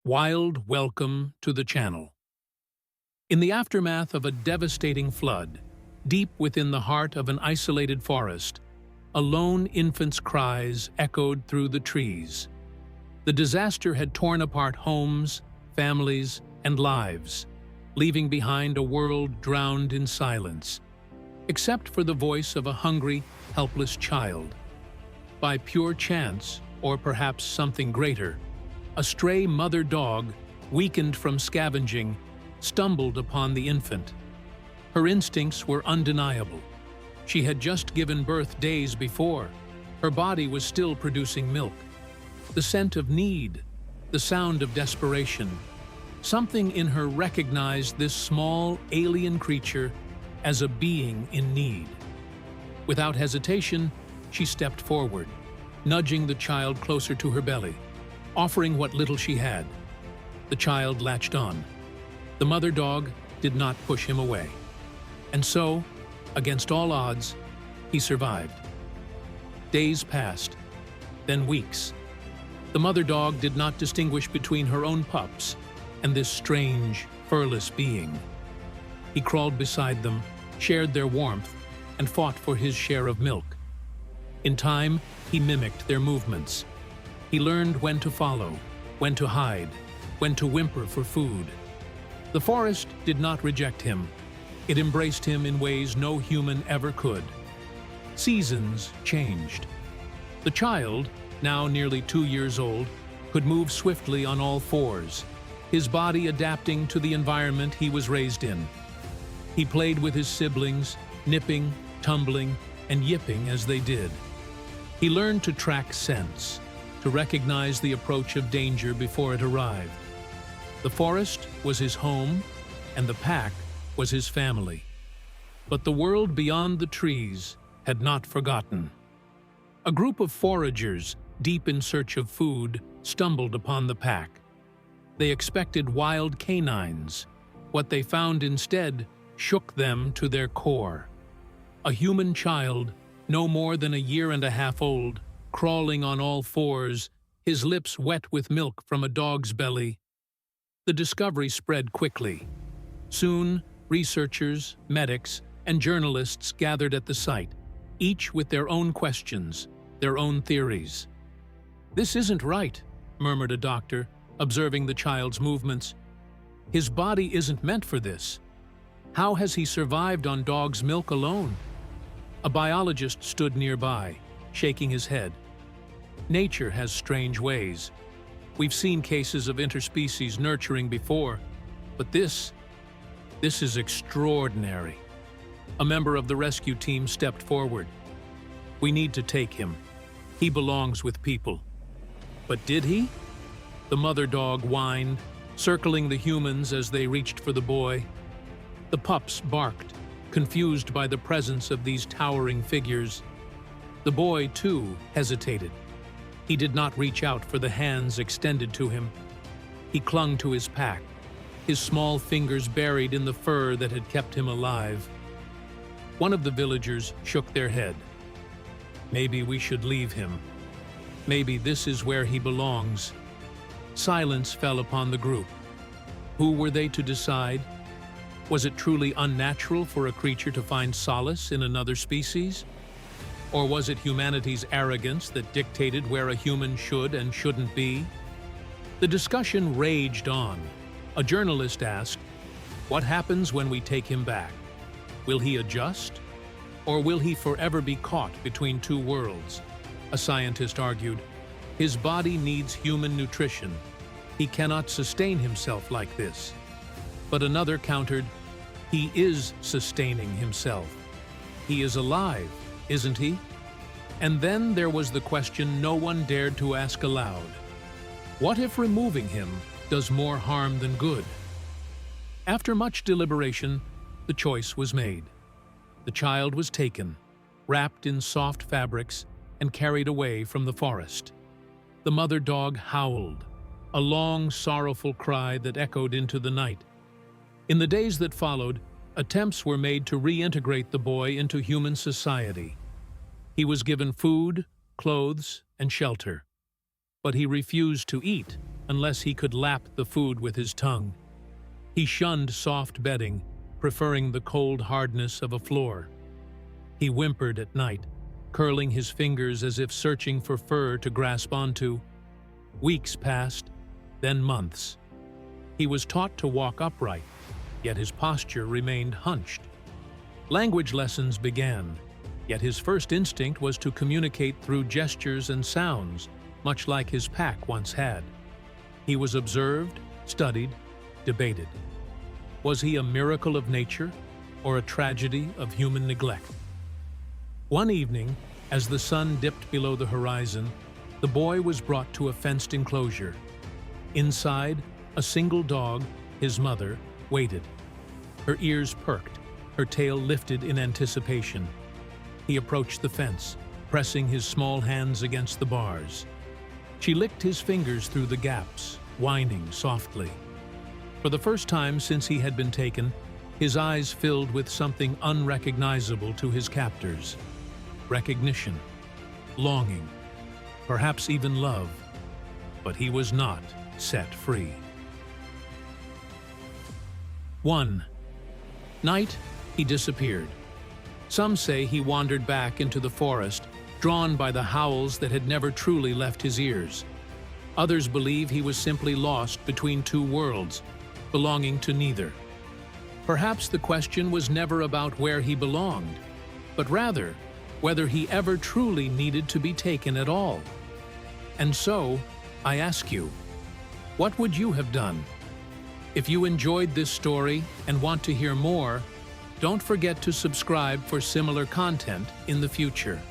Wild welcome to the channel. In the aftermath of a devastating flood, deep within the heart of an isolated forest, a lone infant's cries echoed through the trees. The disaster had torn apart homes, families, and lives, leaving behind a world drowned in silence, except for the voice of a hungry, helpless child. By pure chance, or perhaps something greater, a stray mother dog, weakened from scavenging, stumbled upon the infant. Her instincts were undeniable. She had just given birth days before. Her body was still producing milk. The scent of need, the sound of desperation. Something in her recognized this small, alien creature as a being in need. Without hesitation, she stepped forward, nudging the child closer to her belly, offering what little she had. The child latched on. The mother dog did not push him away. And so, against all odds, he survived. Days passed, then weeks. The mother dog did not distinguish between her own pups and this strange, furless being. He crawled beside them, shared their warmth, and fought for his share of milk. In time, he mimicked their movements. He learned when to follow, when to hide, when to whimper for food. The forest did not reject him. It embraced him in ways no human ever could. Seasons changed. The child, now nearly 2 years old, could move swiftly on all fours, his body adapting to the environment he was raised in. He played with his siblings, nipping, tumbling, and yipping as they did. He learned to track scents, to recognize the approach of danger before it arrived. The forest was his home, and the pack was his family. But the world beyond the trees had not forgotten. A group of foragers, deep in search of food, stumbled upon the pack. They expected wild canines. What they found instead shook them to their core. A human child, no more than 1.5 years old, crawling on all fours, his lips wet with milk from a dog's belly. The discovery spread quickly. Soon, researchers, medics, and journalists gathered at the site, each with their own questions, their own theories. "This isn't right," murmured a doctor, observing the child's movements. "His body isn't meant for this. How has he survived on dog's milk alone?" A biologist stood nearby, shaking his head. "Nature has strange ways. We've seen cases of interspecies nurturing before, but this is extraordinary." A member of the rescue team stepped forward. "We need to take him. He belongs with people." But did he? The mother dog whined, circling the humans as they reached for the boy. The pups barked, confused by the presence of these towering figures. The boy, too, hesitated. He did not reach out for the hands extended to him. He clung to his pack, his small fingers buried in the fur that had kept him alive. One of the villagers shook their head. "Maybe we should leave him. Maybe this is where he belongs." Silence fell upon the group. Who were they to decide? Was it truly unnatural for a creature to find solace in another species? Or was it humanity's arrogance that dictated where a human should and shouldn't be? The discussion raged on. A journalist asked, "What happens when we take him back? Will he adjust? Or will he forever be caught between two worlds?" A scientist argued, "His body needs human nutrition. He cannot sustain himself like this." But another countered, "He is sustaining himself. He is alive, isn't he?" And then there was the question no one dared to ask aloud. What if removing him does more harm than good? After much deliberation, the choice was made. The child was taken, wrapped in soft fabrics, and carried away from the forest. The mother dog howled, a long, sorrowful cry that echoed into the night. In the days that followed, attempts were made to reintegrate the boy into human society. He was given food, clothes, and shelter. But he refused to eat, unless he could lap the food with his tongue. He shunned soft bedding, preferring the cold hardness of a floor. He whimpered at night, curling his fingers as if searching for fur to grasp onto. Weeks passed, then months. He was taught to walk upright, yet his posture remained hunched. Language lessons began, yet his first instinct was to communicate through gestures and sounds, much like his pack once had. He was observed, studied, debated. Was he a miracle of nature or a tragedy of human neglect? One evening, as the sun dipped below the horizon, the boy was brought to a fenced enclosure. Inside, a single dog, his mother, waited. Her ears perked, her tail lifted in anticipation. He approached the fence, pressing his small hands against the bars. She licked his fingers through the gaps, whining softly. For the first time since he had been taken, his eyes filled with something unrecognizable to his captors. Recognition, longing, perhaps even love, but he was not set free. 1. Night, he disappeared. Some say he wandered back into the forest, drawn by the howls that had never truly left his ears. Others believe he was simply lost between two worlds, belonging to neither. Perhaps the question was never about where he belonged, but rather whether he ever truly needed to be taken at all. And so, I ask you, what would you have done? If you enjoyed this story and want to hear more, don't forget to subscribe for similar content in the future.